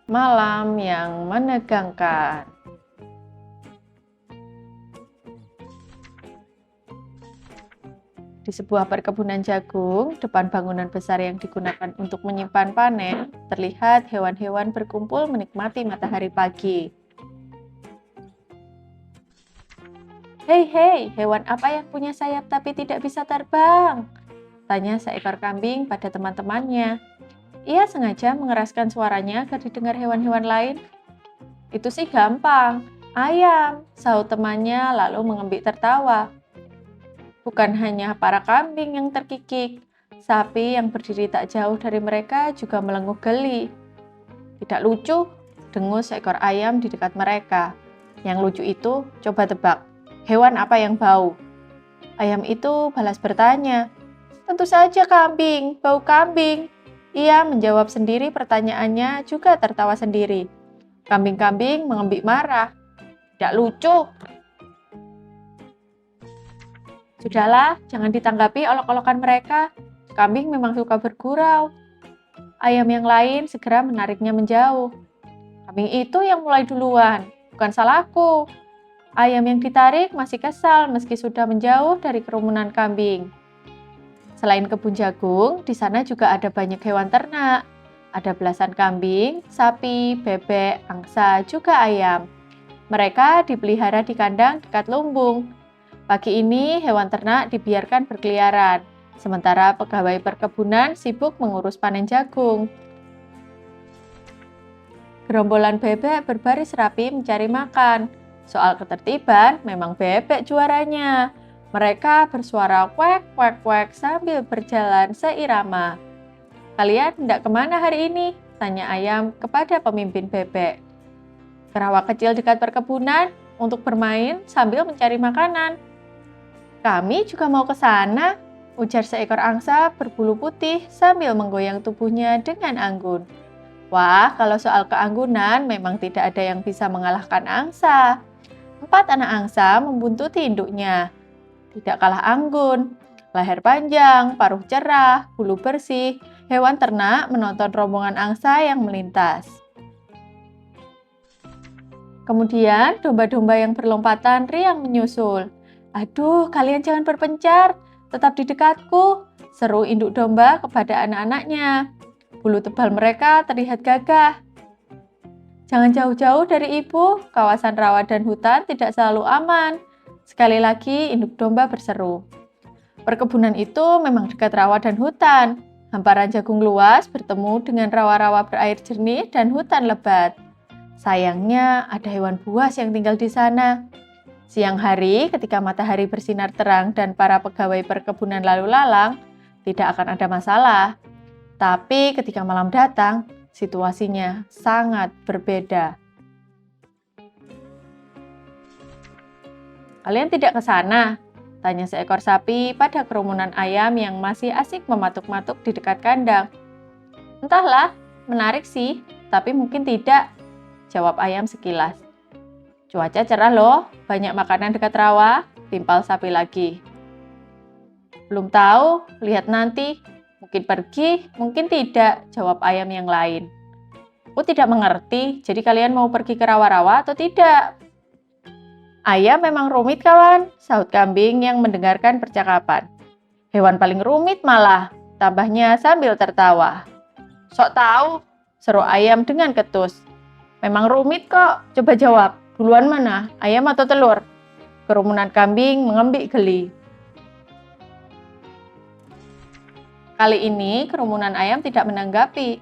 Malam yang menegangkan. Di sebuah perkebunan jagung, depan bangunan besar yang digunakan untuk menyimpan panen, terlihat hewan-hewan berkumpul menikmati matahari pagi. Hei, hei, hewan apa yang punya sayap tapi tidak bisa terbang? Tanya seekor kambing pada teman-temannya. Ia sengaja mengeraskan suaranya agar didengar hewan-hewan lain. Itu sih gampang. Ayam, sahut temannya lalu mengembik tertawa. Bukan hanya para kambing yang terkikik, sapi yang berdiri tak jauh dari mereka juga melenguh geli. Tidak lucu, dengus seekor ayam di dekat mereka. Yang lucu itu, coba tebak, hewan apa yang bau? Ayam itu balas bertanya, tentu saja kambing, bau kambing. Ia menjawab sendiri pertanyaannya juga tertawa sendiri. Kambing-kambing mengembik marah. Tidak lucu. Sudahlah, jangan ditanggapi olok-olokan mereka. Kambing memang suka bergurau. Ayam yang lain segera menariknya menjauh. Kambing itu yang mulai duluan, bukan salahku. Ayam yang ditarik masih kesal meski sudah menjauh dari kerumunan kambing. Selain kebun jagung, di sana juga ada banyak hewan ternak. Ada belasan kambing, sapi, bebek, angsa, juga ayam. Mereka dipelihara di kandang dekat lumbung. Pagi ini hewan ternak dibiarkan berkeliaran, sementara pegawai perkebunan sibuk mengurus panen jagung. Gerombolan bebek berbaris rapi mencari makan. Soal ketertiban, memang bebek juaranya. Mereka bersuara kwek kwek kwek sambil berjalan seirama. Kalian hendak kemana hari ini? Tanya ayam kepada pemimpin bebek. Ke rawa kecil dekat perkebunan untuk bermain sambil mencari makanan. Kami juga mau ke sana, ujar seekor angsa berbulu putih sambil menggoyang tubuhnya dengan anggun. Wah, kalau soal keanggunan memang tidak ada yang bisa mengalahkan angsa. 4 anak angsa membuntuti induknya. Tidak kalah anggun. Leher panjang, paruh cerah, bulu bersih, hewan ternak menonton rombongan angsa yang melintas. Kemudian domba-domba yang berlompatan riang menyusul. Aduh, kalian jangan berpencar, tetap di dekatku, seru induk domba kepada anak-anaknya. Bulu tebal mereka terlihat gagah. Jangan jauh-jauh dari ibu, kawasan rawa dan hutan tidak selalu aman. Sekali lagi induk domba berseru. Perkebunan itu memang dekat rawa dan hutan. Hamparan jagung luas bertemu dengan rawa-rawa berair jernih dan hutan lebat. Sayangnya ada hewan buas yang tinggal di sana. Siang hari ketika matahari bersinar terang dan para pegawai perkebunan lalu lalang, tidak akan ada masalah. Tapi ketika malam datang, situasinya sangat berbeda. Kalian tidak ke sana? Tanya seekor sapi pada kerumunan ayam yang masih asik mematuk-matuk di dekat kandang. Entahlah, menarik sih, tapi mungkin tidak, jawab ayam sekilas. Cuaca cerah loh, banyak makanan dekat rawa, timpal sapi lagi. Belum tahu, lihat nanti. Mungkin pergi, mungkin tidak, jawab ayam yang lain. Aku tidak mengerti, jadi kalian mau pergi ke rawa-rawa atau tidak? Ayam memang rumit kawan, sahut kambing yang mendengarkan percakapan. Hewan paling rumit malah, tambahnya sambil tertawa. Sok tahu, seru ayam dengan ketus. Memang rumit kok, coba jawab. Duluan mana, ayam atau telur? Kerumunan kambing mengembik geli. Kali ini kerumunan ayam tidak menanggapi.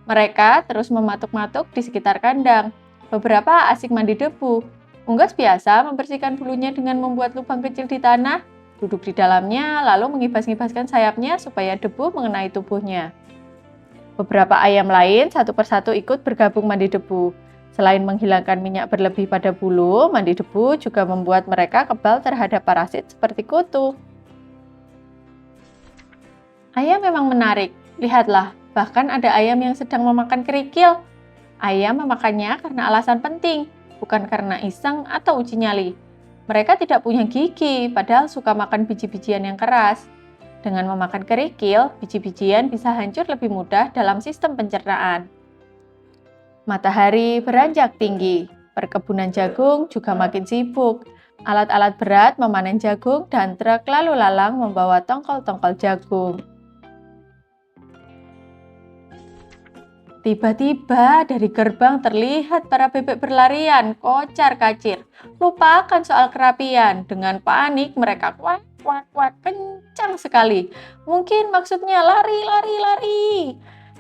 Mereka terus mematuk-matuk di sekitar kandang. Beberapa asik mandi debu. Unggas biasa membersihkan bulunya dengan membuat lubang kecil di tanah, duduk di dalamnya lalu mengibas-ngibaskan sayapnya supaya debu mengenai tubuhnya. Beberapa ayam lain satu persatu ikut bergabung mandi debu. Selain menghilangkan minyak berlebih pada bulu, mandi debu juga membuat mereka kebal terhadap parasit seperti kutu. Ayam memang menarik. Lihatlah, bahkan ada ayam yang sedang memakan kerikil. Ayam memakannya karena alasan penting, bukan karena iseng atau uji nyali. Mereka tidak punya gigi, padahal suka makan biji-bijian yang keras. Dengan memakan kerikil, biji-bijian bisa hancur lebih mudah dalam sistem pencernaan. Matahari beranjak tinggi. Perkebunan jagung juga makin sibuk. Alat-alat berat memanen jagung dan truk lalu lalang membawa tongkol-tongkol jagung. Tiba-tiba dari gerbang terlihat para bebek berlarian, kocar-kacir. Lupakan soal kerapian, dengan panik mereka kuat, kuat, kuat, kencang sekali. Mungkin maksudnya lari, lari, lari.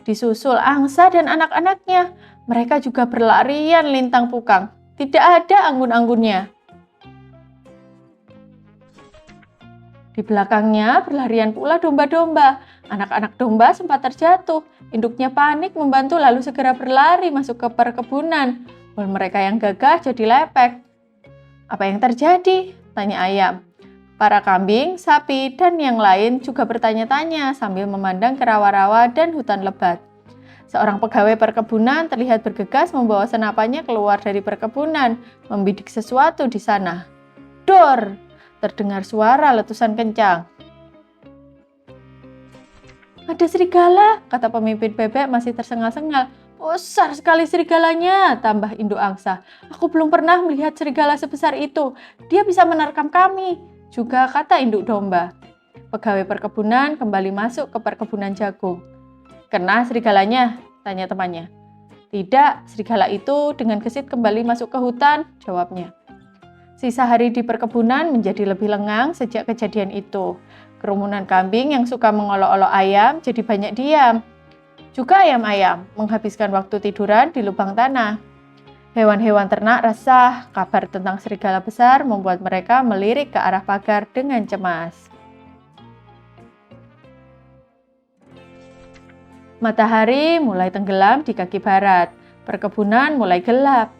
Disusul angsa dan anak-anaknya. Mereka juga berlarian lintang pukang. Tidak ada anggun-anggunnya. Di belakangnya berlarian pula domba-domba. Anak-anak domba sempat terjatuh. Induknya panik membantu lalu segera berlari masuk ke perkebunan. Walau mereka yang gagah jadi lepek. Apa yang terjadi? Tanya ayam. Para kambing, sapi, dan yang lain juga bertanya-tanya sambil memandang ke rawa-rawa dan hutan lebat. Seorang pegawai perkebunan terlihat bergegas membawa senapannya keluar dari perkebunan, membidik sesuatu di sana. Dor! Terdengar suara letusan kencang. Ada serigala, kata pemimpin bebek masih tersengal-sengal. Besar sekali serigalanya, tambah induk angsa. Aku belum pernah melihat serigala sebesar itu. Dia bisa menerkam kami, juga kata induk domba. Pegawai perkebunan kembali masuk ke perkebunan jagung. Kena serigalanya? Tanya temannya. Tidak, serigala itu dengan gesit kembali masuk ke hutan, jawabnya. Sisa hari di perkebunan menjadi lebih lengang sejak kejadian itu. Kerumunan kambing yang suka mengolok-olok ayam jadi banyak diam. Juga ayam-ayam menghabiskan waktu tiduran di lubang tanah. Hewan-hewan ternak resah, kabar tentang serigala besar membuat mereka melirik ke arah pagar dengan cemas. Matahari mulai tenggelam di kaki barat. Perkebunan mulai gelap.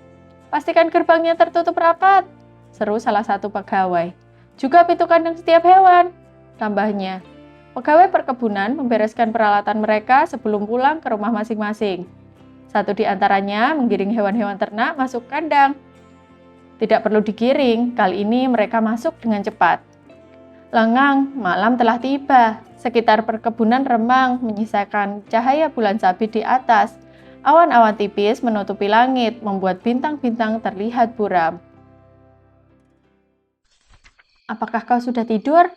Pastikan gerbangnya tertutup rapat, seru salah satu pegawai. Juga pintu kandang setiap hewan, tambahnya. Pegawai perkebunan membereskan peralatan mereka sebelum pulang ke rumah masing-masing. Satu di antaranya menggiring hewan-hewan ternak masuk kandang. Tidak perlu digiring, kali ini mereka masuk dengan cepat. Lengang, malam telah tiba. Sekitar perkebunan remang, menyisakan cahaya bulan sabit di atas. Awan-awan tipis menutupi langit, membuat bintang-bintang terlihat buram. Apakah kau sudah tidur?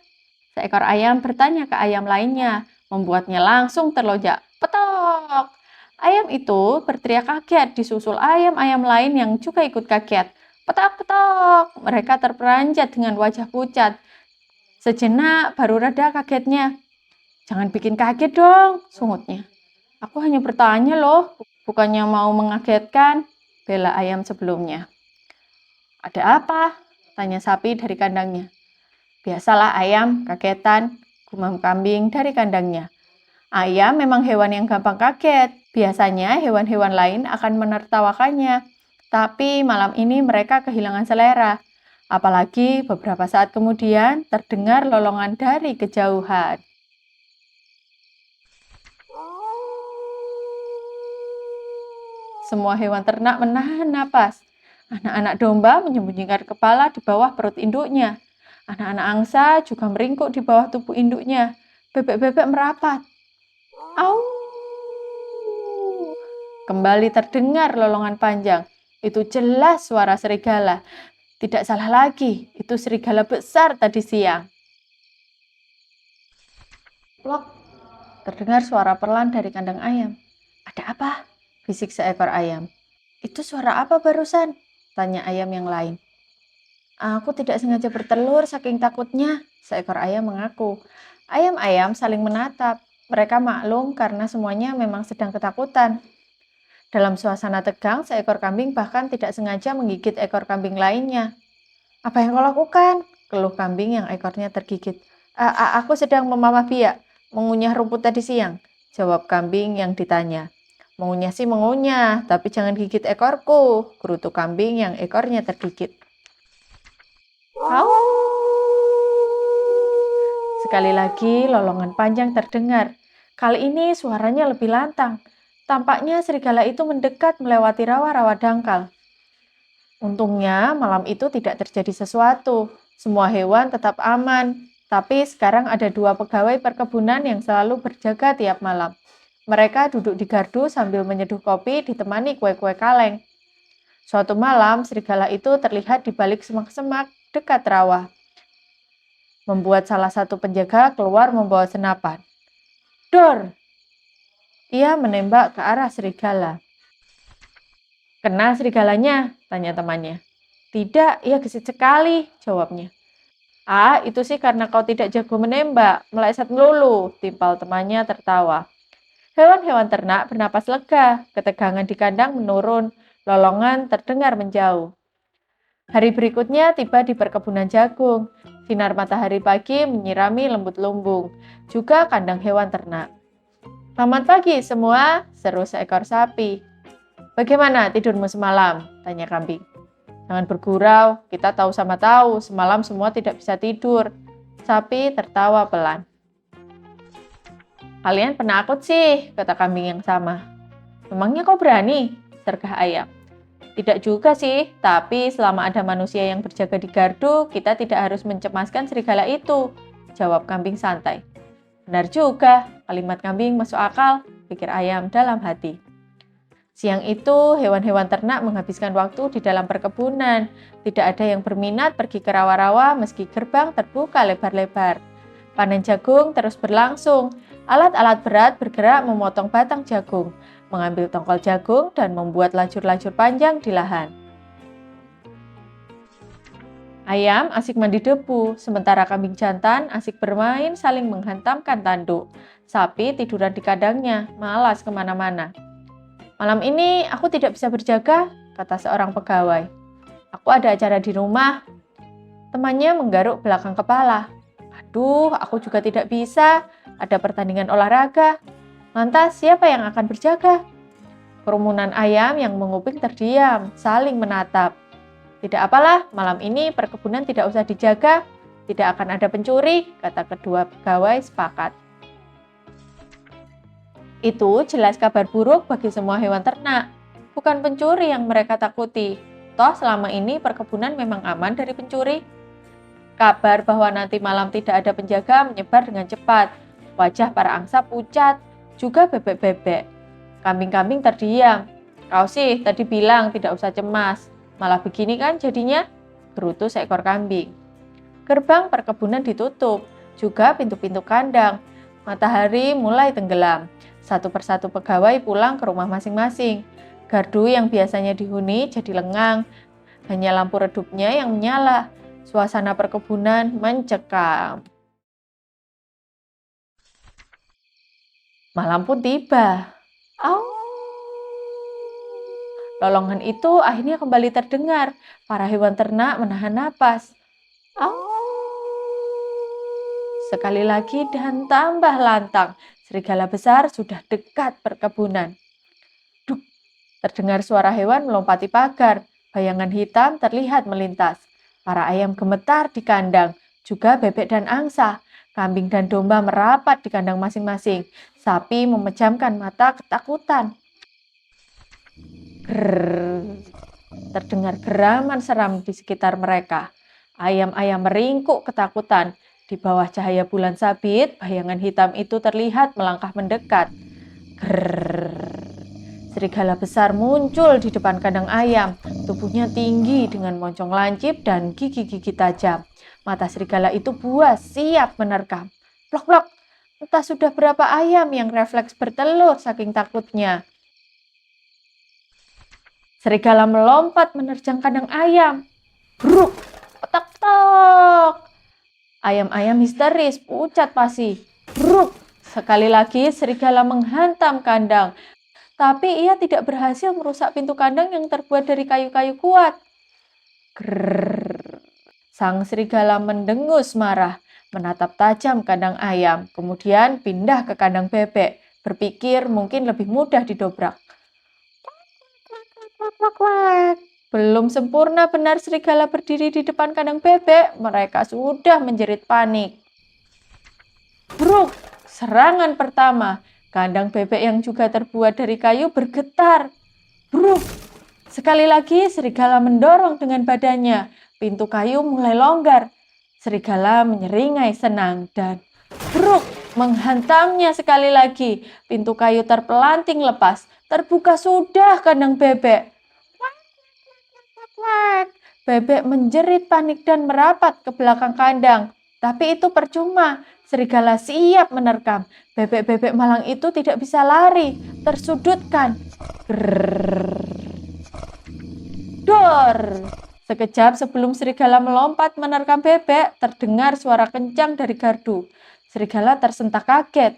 Seekor ayam bertanya ke ayam lainnya, membuatnya langsung terlonjak. Petok! Ayam itu berteriak kaget, disusul ayam-ayam lain yang juga ikut kaget. Petok, petok! Mereka terperanjat dengan wajah pucat. Sejenak baru reda kagetnya. Jangan bikin kaget dong, sungutnya. Aku hanya bertanya loh, bukannya mau mengagetkan, bela ayam sebelumnya. Ada apa? Tanya sapi dari kandangnya. Biasalah ayam, kagetan, gumam kambing dari kandangnya. Ayam memang hewan yang gampang kaget. Biasanya hewan-hewan lain akan menertawakannya. Tapi malam ini mereka kehilangan selera. Apalagi beberapa saat kemudian terdengar lolongan dari kejauhan. Semua hewan ternak menahan napas. Anak-anak domba menyembunyikan kepala di bawah perut induknya. Anak-anak angsa juga meringkuk di bawah tubuh induknya. Bebek-bebek merapat. Au! Kembali terdengar lolongan panjang. Itu jelas suara serigala. Tidak salah lagi, itu serigala besar tadi siang. Plok! Terdengar suara perlahan dari kandang ayam. Ada apa? Bisik seekor ayam. Itu suara apa barusan? Tanya ayam yang lain. Aku tidak sengaja bertelur saking takutnya, seekor ayam mengaku. Ayam-ayam saling menatap. Mereka maklum karena semuanya memang sedang ketakutan. Dalam suasana tegang, seekor kambing bahkan tidak sengaja menggigit ekor kambing lainnya. Apa yang kau lakukan? Keluh kambing yang ekornya tergigit. Aku sedang memamah biak, mengunyah rumput tadi siang, jawab kambing yang ditanya. Mengunyah sih mengunyah, tapi jangan gigit ekorku, gerutu kambing yang ekornya tergigit. Au! Sekali lagi lolongan panjang terdengar. Kali ini suaranya lebih lantang. Tampaknya serigala itu mendekat melewati rawa-rawa dangkal. Untungnya malam itu tidak terjadi sesuatu. Semua hewan tetap aman. Tapi sekarang ada 2 pegawai perkebunan yang selalu berjaga tiap malam. Mereka duduk di gardu sambil menyeduh kopi ditemani kue-kue kaleng. Suatu malam, serigala itu terlihat di balik semak-semak dekat rawa, membuat salah satu penjaga keluar membawa senapan. Dor! Ia menembak ke arah serigala. Kena serigalanya? Tanya temannya. Tidak, ia gesit sekali, jawabnya. Ah, itu sih karena kau tidak jago menembak, meleset melulu, timpal temannya tertawa. Hewan-hewan ternak bernapas lega, ketegangan di kandang menurun, lolongan terdengar menjauh. Hari berikutnya tiba di perkebunan jagung. Sinar matahari pagi menyirami lembut lumbung, juga kandang hewan ternak. Selamat pagi semua, seru seekor sapi. Bagaimana tidurmu semalam? Tanya kambing. Jangan bergurau, kita tahu sama tahu, semalam semua tidak bisa tidur. Sapi tertawa pelan. Kalian penakut sih, kata kambing yang sama. Memangnya kau berani? Sergah ayam. Tidak juga sih, tapi selama ada manusia yang berjaga di gardu, kita tidak harus mencemaskan serigala itu, jawab kambing santai. Benar juga, kalimat kambing masuk akal, pikir ayam dalam hati. Siang itu, hewan-hewan ternak menghabiskan waktu di dalam perkebunan. Tidak ada yang berminat pergi ke rawa-rawa meski gerbang terbuka lebar-lebar. Panen jagung terus berlangsung. Alat-alat berat bergerak memotong batang jagung, mengambil tongkol jagung, dan membuat lajur-lajur panjang di lahan. Ayam asik mandi debu, sementara kambing jantan asik bermain saling menghantamkan tanduk. Sapi tiduran di kandangnya, malas kemana-mana. Malam ini aku tidak bisa berjaga, kata seorang pegawai. Aku ada acara di rumah. Temannya menggaruk belakang kepala. Aduh, aku juga tidak bisa. Ada pertandingan olahraga. Lantas siapa yang akan berjaga? Kerumunan ayam yang menguping terdiam, saling menatap. Tidak apalah, malam ini perkebunan tidak usah dijaga. Tidak akan ada pencuri, kata kedua pegawai sepakat. Itu jelas kabar buruk bagi semua hewan ternak. Bukan pencuri yang mereka takuti. Toh selama ini perkebunan memang aman dari pencuri. Kabar bahwa nanti malam tidak ada penjaga menyebar dengan cepat. Wajah para angsa pucat, juga bebek-bebek. Kambing-kambing terdiam. Kau sih tadi bilang tidak usah cemas. Malah begini kan jadinya? Gerutu seekor kambing. Gerbang perkebunan ditutup, juga pintu-pintu kandang. Matahari mulai tenggelam. Satu persatu pegawai pulang ke rumah masing-masing. Gardu yang biasanya dihuni jadi lengang. Hanya lampu redupnya yang menyala. Suasana perkebunan mencekam. Malam pun tiba. Lolongan itu akhirnya kembali terdengar. Para hewan ternak menahan napas. Sekali lagi dan tambah lantang. Serigala besar sudah dekat perkebunan. Duk, terdengar suara hewan melompati pagar. Bayangan hitam terlihat melintas. Para ayam gemetar di kandang, juga bebek dan angsa. Kambing dan domba merapat di kandang masing-masing. Sapi memejamkan mata ketakutan. Grrr. Terdengar geraman seram di sekitar mereka. Ayam-ayam meringkuk ketakutan. Di bawah cahaya bulan sabit, bayangan hitam itu terlihat melangkah mendekat. Grrr. Serigala besar muncul di depan kandang ayam. Tubuhnya tinggi dengan moncong lancip dan gigi-gigi tajam. Mata serigala itu buas, siap menerkam. Plok-plok, entah sudah berapa ayam yang refleks bertelur saking takutnya. Serigala melompat menerjang kandang ayam. Bruk, petak-tok. Ayam-ayam histeris, pucat pasi. Bruk, sekali lagi serigala menghantam kandang. Tapi ia tidak berhasil merusak pintu kandang yang terbuat dari kayu-kayu kuat. Grrr. Sang serigala mendengus marah, menatap tajam kandang ayam, kemudian pindah ke kandang bebek, berpikir mungkin lebih mudah didobrak. Belum sempurna benar serigala berdiri di depan kandang bebek, mereka sudah menjerit panik. Bruk, serangan pertama. Kandang bebek yang juga terbuat dari kayu bergetar. Bruk, sekali lagi serigala mendorong dengan badannya. Pintu kayu mulai longgar. Serigala menyeringai senang dan bruk, Menghantamnya sekali lagi, pintu kayu terpelanting lepas. Terbuka sudah kandang bebek. Wak, wak, wak. Bebek menjerit panik dan merapat ke belakang kandang. Tapi itu percuma, serigala siap menerkam. Bebek-bebek malang itu tidak bisa lari, tersudutkan. Grrrr. Dor! Sekejap sebelum serigala melompat menerkam bebek, terdengar suara kencang dari gardu. Serigala tersentak kaget.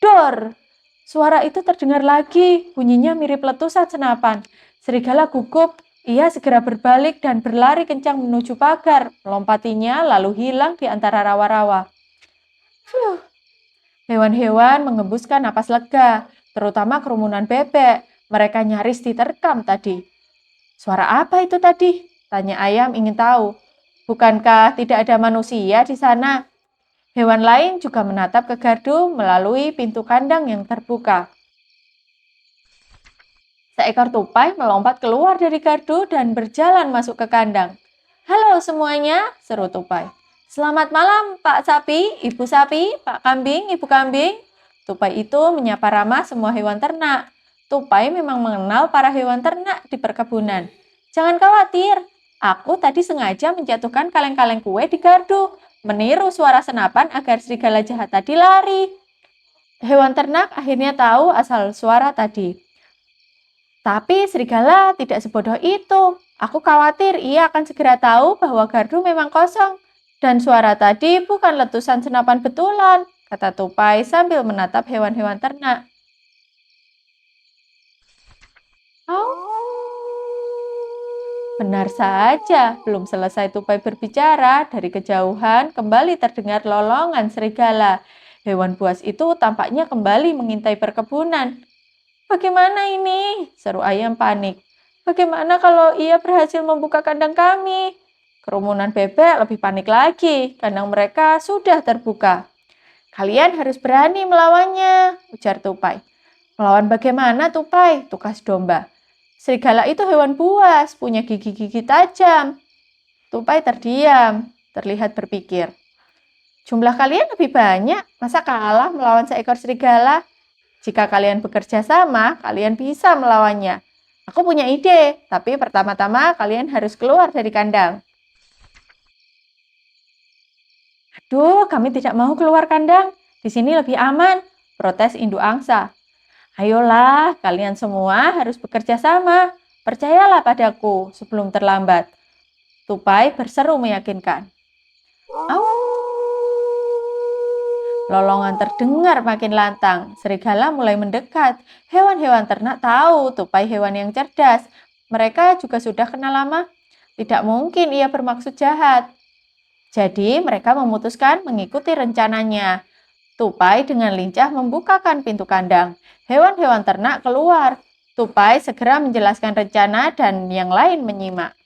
Dor! Suara itu terdengar lagi, bunyinya mirip letusan senapan. Serigala gugup, ia segera berbalik dan berlari kencang menuju pagar. Melompatinya lalu hilang di antara rawa-rawa. Hewan-hewan mengembuskan napas lega, terutama kerumunan bebek. Mereka nyaris diterkam tadi. Suara apa itu tadi? Tanya ayam ingin tahu. Bukankah tidak ada manusia di sana? Hewan lain juga menatap ke gardu melalui pintu kandang yang terbuka. Seekor tupai melompat keluar dari gardu dan berjalan masuk ke kandang. Halo semuanya, seru tupai. Selamat malam Pak Sapi, Ibu Sapi, Pak Kambing, Ibu Kambing. Tupai itu menyapa ramah semua hewan ternak. Tupai memang mengenal para hewan ternak di perkebunan. Jangan khawatir, aku tadi sengaja menjatuhkan kaleng-kaleng kue di gardu, meniru suara senapan agar serigala jahat tadi lari. Hewan ternak akhirnya tahu asal suara tadi. Tapi serigala tidak sebodoh itu. Aku khawatir ia akan segera tahu bahwa gardu memang kosong. Dan suara tadi bukan letusan senapan betulan, kata tupai sambil menatap hewan-hewan ternak. Benar saja, belum selesai tupai berbicara, dari kejauhan kembali terdengar lolongan serigala. Hewan buas itu tampaknya kembali mengintai perkebunan. Bagaimana ini? Seru ayam panik. Bagaimana kalau ia berhasil membuka kandang kami? Kerumunan bebek lebih panik lagi. Kandang mereka sudah terbuka. Kalian harus berani melawannya, ujar tupai. Melawan bagaimana, tupai? Tukas domba. Serigala itu hewan buas, punya gigi-gigi tajam. Tupai terdiam, terlihat berpikir. Jumlah kalian lebih banyak, masa kalah melawan seekor serigala? Jika kalian bekerja sama, kalian bisa melawannya. Aku punya ide, tapi pertama-tama kalian harus keluar dari kandang. Aduh, kami tidak mau keluar kandang. Di sini lebih aman, protes induk angsa. Ayolah, kalian semua harus bekerja sama. Percayalah padaku sebelum terlambat. Tupai berseru meyakinkan. Au! Lolongan terdengar makin lantang. Serigala mulai mendekat. Hewan-hewan ternak tahu tupai hewan yang cerdas. Mereka juga sudah kenal lama. Tidak mungkin ia bermaksud jahat. Jadi mereka memutuskan mengikuti rencananya. Tupai dengan lincah membukakan pintu kandang. Hewan-hewan ternak keluar. Tupai segera menjelaskan rencana dan yang lain menyimak.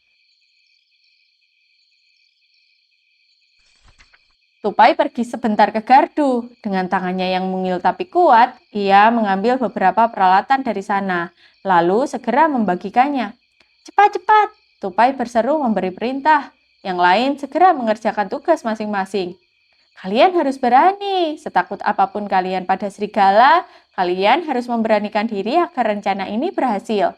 Tupai pergi sebentar ke gardu. Dengan tangannya yang mungil tapi kuat, ia mengambil beberapa peralatan dari sana, lalu segera membagikannya. Cepat-cepat, Tupai berseru memberi perintah. Yang lain segera mengerjakan tugas masing-masing. Kalian harus berani, setakut apapun kalian pada serigala, kalian harus memberanikan diri agar rencana ini berhasil.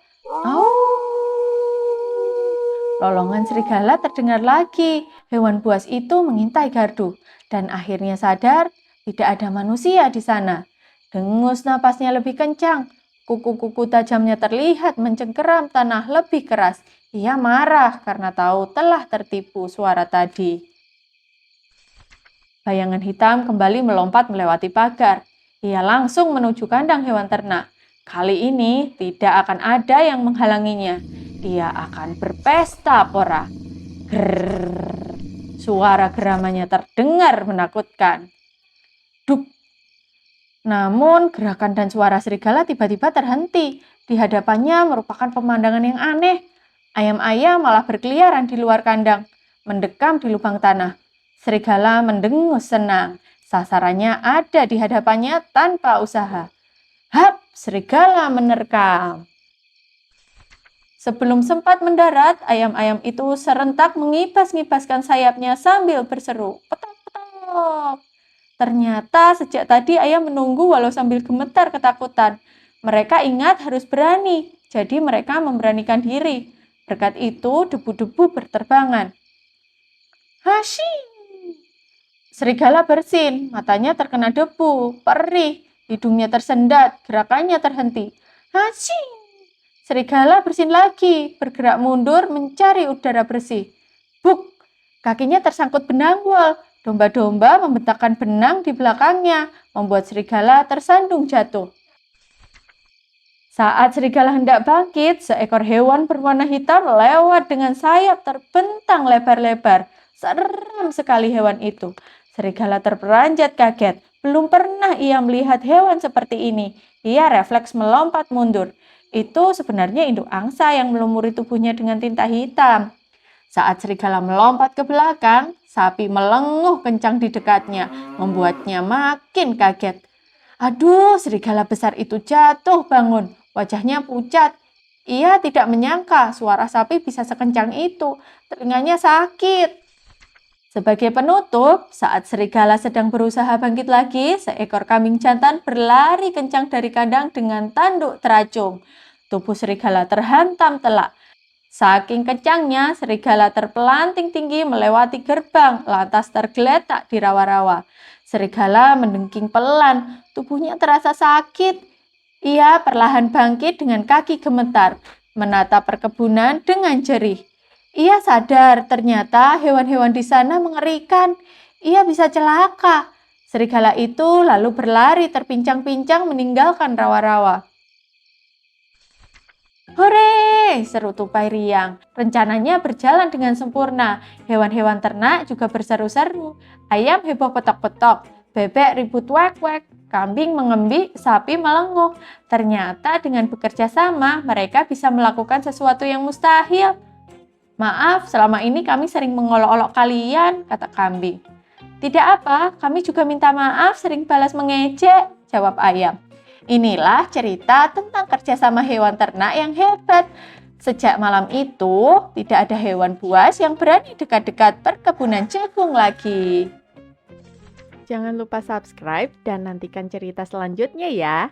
Lolongan serigala terdengar lagi. Hewan buas itu mengintai gardu dan akhirnya sadar tidak ada manusia di sana. Dengus napasnya lebih kencang. Kuku-kuku tajamnya terlihat mencengkeram tanah lebih keras. Ia marah karena tahu telah tertipu suara tadi. Bayangan hitam kembali melompat melewati pagar. Ia langsung menuju kandang hewan ternak. Kali ini tidak akan ada yang menghalanginya. Ia akan berpesta pora. Grrrr. Suara geramannya terdengar menakutkan. Duk. Namun gerakan dan suara serigala tiba-tiba terhenti. Di hadapannya merupakan pemandangan yang aneh. Ayam-ayam malah berkeliaran di luar kandang, mendekam di lubang tanah. Serigala mendengus senang. Sasarannya ada di hadapannya tanpa usaha. Hap, serigala menerkam. Sebelum sempat mendarat, ayam-ayam itu serentak mengibas-ngibaskan sayapnya sambil berseru, petok-petok. Ternyata sejak tadi ayam menunggu walau sambil gemetar ketakutan. Mereka ingat harus berani, jadi mereka memberanikan diri. Berkat itu, debu-debu berterbangan. Hashi! Serigala bersin, matanya terkena debu, perih, hidungnya tersendat, gerakannya terhenti. Hashi! Serigala bersin lagi, bergerak mundur mencari udara bersih. Buk! Kakinya tersangkut benang wol. Domba-domba membentangkan benang di belakangnya, membuat serigala tersandung jatuh. Saat serigala hendak bangkit, seekor hewan berwarna hitam lewat dengan sayap terbentang lebar-lebar. Seram sekali hewan itu. Serigala terperanjat kaget. Belum pernah ia melihat hewan seperti ini. Ia refleks melompat mundur. Itu sebenarnya induk angsa yang melumuri tubuhnya dengan tinta hitam. Saat serigala melompat ke belakang, sapi melenguh kencang di dekatnya, membuatnya makin kaget. Aduh, serigala besar itu jatuh bangun. Wajahnya pucat. Ia tidak menyangka suara sapi bisa sekencang itu. Telinganya sakit. Sebagai penutup, saat serigala sedang berusaha bangkit lagi, seekor kambing jantan berlari kencang dari kandang dengan tanduk teracung. Tubuh serigala terhantam telak. Saking kencangnya, serigala terpelanting tinggi melewati gerbang, lantas tergeletak di rawa-rawa. Serigala mendengking pelan, tubuhnya terasa sakit. Ia perlahan bangkit dengan kaki gemetar, menatap perkebunan dengan jerih. Ia sadar ternyata hewan-hewan di sana mengerikan. Ia bisa celaka. Serigala itu lalu berlari terpincang-pincang meninggalkan rawa-rawa. Hore! Seru tupai riang. Rencananya berjalan dengan sempurna. Hewan-hewan ternak juga berseru-seru. Ayam heboh petok-petok. Bebek ribut wek-wek. Kambing mengembik, sapi melenguh. Ternyata dengan bekerja sama, mereka bisa melakukan sesuatu yang mustahil. Maaf, selama ini kami sering mengolok-olok kalian, kata kambing. Tidak apa, kami juga minta maaf sering balas mengejek, jawab ayam. Inilah cerita tentang kerjasama hewan ternak yang hebat. Sejak malam itu, tidak ada hewan buas yang berani dekat-dekat perkebunan jagung lagi. Jangan lupa subscribe dan nantikan cerita selanjutnya ya.